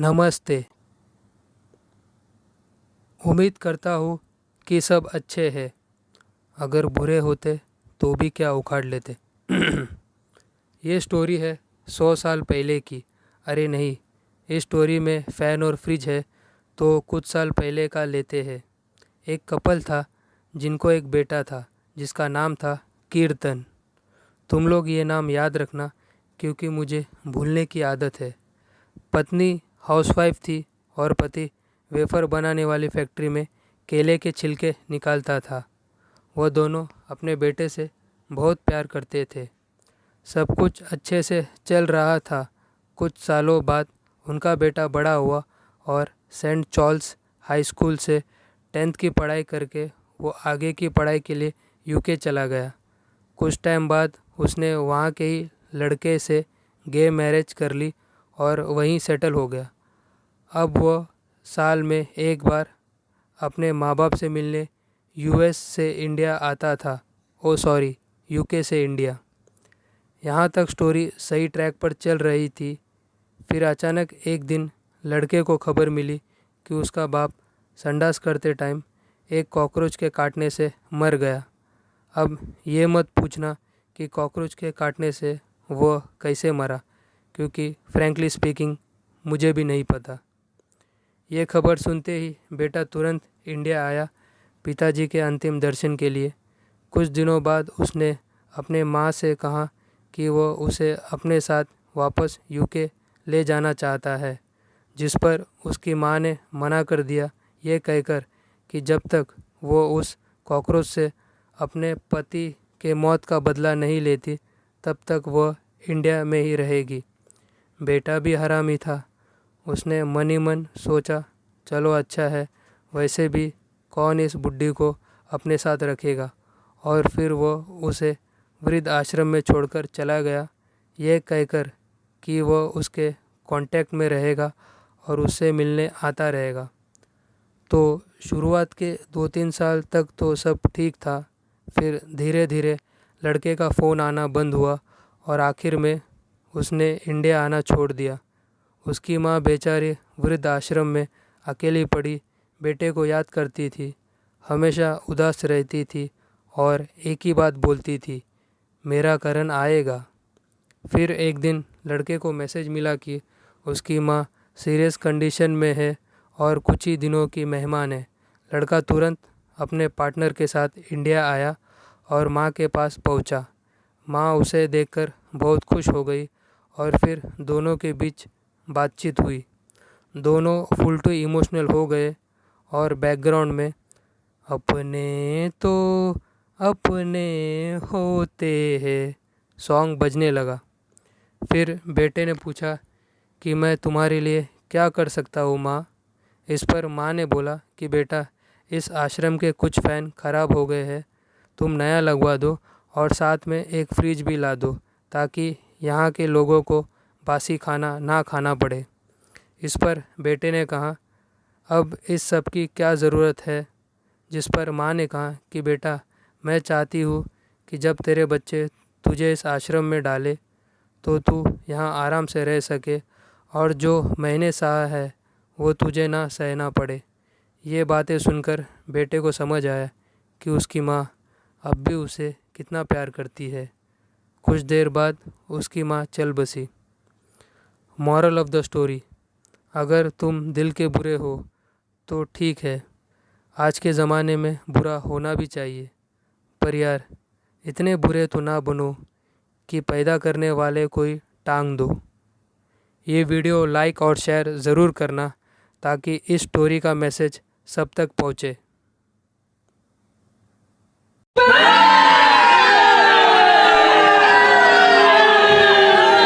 नमस्ते। उम्मीद करता हूँ कि सब अच्छे हैं। अगर बुरे होते तो भी क्या उखाड़ लेते। ये स्टोरी है 100 साल पहले की। अरे नहीं, इस स्टोरी में फ़ैन और फ्रिज है तो कुछ साल पहले का लेते हैं। एक कपल था जिनको एक बेटा था जिसका नाम था कीर्तन। तुम लोग ये नाम याद रखना क्योंकि मुझे भूलने की आदत है। पत्नी हाउसवाइफ थी और पति वेफर बनाने वाली फैक्ट्री में केले के छिलके निकालता था। वह दोनों अपने बेटे से बहुत प्यार करते थे। सब कुछ अच्छे से चल रहा था। कुछ सालों बाद उनका बेटा बड़ा हुआ और सेंट चार्ल्स हाई स्कूल से 10th की पढ़ाई करके वो आगे की पढ़ाई के लिए यूके चला गया। कुछ टाइम बाद उसने वहाँ के ही लड़के से गे मैरिज कर ली और वहीं सेटल हो गया। अब वह साल में एक बार अपने माँ बाप से मिलने यूएस से इंडिया आता था। ओ सॉरी, यूके से इंडिया। यहाँ तक स्टोरी सही ट्रैक पर चल रही थी। फिर अचानक एक दिन लड़के को खबर मिली कि उसका बाप संडास करते टाइम एक कॉकरोच के काटने से मर गया। अब ये मत पूछना कि कॉकरोच के काटने से वह कैसे मरा, क्योंकि फ्रैंकली स्पीकिंग मुझे भी नहीं पता। ये खबर सुनते ही बेटा तुरंत इंडिया आया पिताजी के अंतिम दर्शन के लिए। कुछ दिनों बाद उसने अपने माँ से कहा कि वह उसे अपने साथ वापस यूके ले जाना चाहता है, जिस पर उसकी माँ ने मना कर दिया, ये कहकर कि जब तक वो उस कॉकरोच से अपने पति के मौत का बदला नहीं लेती तब तक वह इंडिया में ही रहेगी। बेटा भी हरामी था। उसने मन ही मन सोचा, चलो अच्छा है, वैसे भी कौन इस बुड्ढी को अपने साथ रखेगा। और फिर वो उसे वृद्ध आश्रम में छोड़कर चला गया, ये कहकर कि वह उसके कांटेक्ट में रहेगा और उससे मिलने आता रहेगा। तो शुरुआत के 2-3 साल तक तो सब ठीक था। फिर धीरे धीरे लड़के का फ़ोन आना बंद हुआ और आखिर में उसने इंडिया आना छोड़ दिया। उसकी माँ बेचारी वृद्ध आश्रम में अकेली पड़ी बेटे को याद करती थी। हमेशा उदास रहती थी और एक ही बात बोलती थी, मेरा करण आएगा। फिर एक दिन लड़के को मैसेज मिला कि उसकी माँ सीरियस कंडीशन में है और कुछ ही दिनों की मेहमान है। लड़का तुरंत अपने पार्टनर के साथ इंडिया आया और माँ के पास पहुँचा। माँ उसे देखकर बहुत खुश हो गई और फिर दोनों के बीच बातचीत हुई। दोनों फुल टू इमोशनल हो गए और बैकग्राउंड में अपने तो अपने होते हैं सॉन्ग बजने लगा। फिर बेटे ने पूछा कि मैं तुम्हारे लिए क्या कर सकता हूँ माँ। इस पर माँ ने बोला कि बेटा, इस आश्रम के कुछ फ़ैन ख़राब हो गए हैं, तुम नया लगवा दो और साथ में एक फ्रिज भी ला दो ताकि यहाँ के लोगों को बासी खाना ना खाना पड़े। इस पर बेटे ने कहा, अब इस सब की क्या ज़रूरत है। जिस पर माँ ने कहा कि बेटा, मैं चाहती हूँ कि जब तेरे बच्चे तुझे इस आश्रम में डाले तो तू यहाँ आराम से रह सके और जो मैंने सहा है वो तुझे ना सहना पड़े। ये बातें सुनकर बेटे को समझ आया कि उसकी माँ अब भी उसे कितना प्यार करती है। कुछ देर बाद उसकी माँ चल बसी। मॉरल ऑफ द स्टोरी, अगर तुम दिल के बुरे हो तो ठीक है, आज के ज़माने में बुरा होना भी चाहिए, पर यार इतने बुरे तो ना बनो कि पैदा करने वाले कोई टांग दो। ये वीडियो लाइक और शेयर ज़रूर करना ताकि इस स्टोरी का मैसेज सब तक पहुँचे।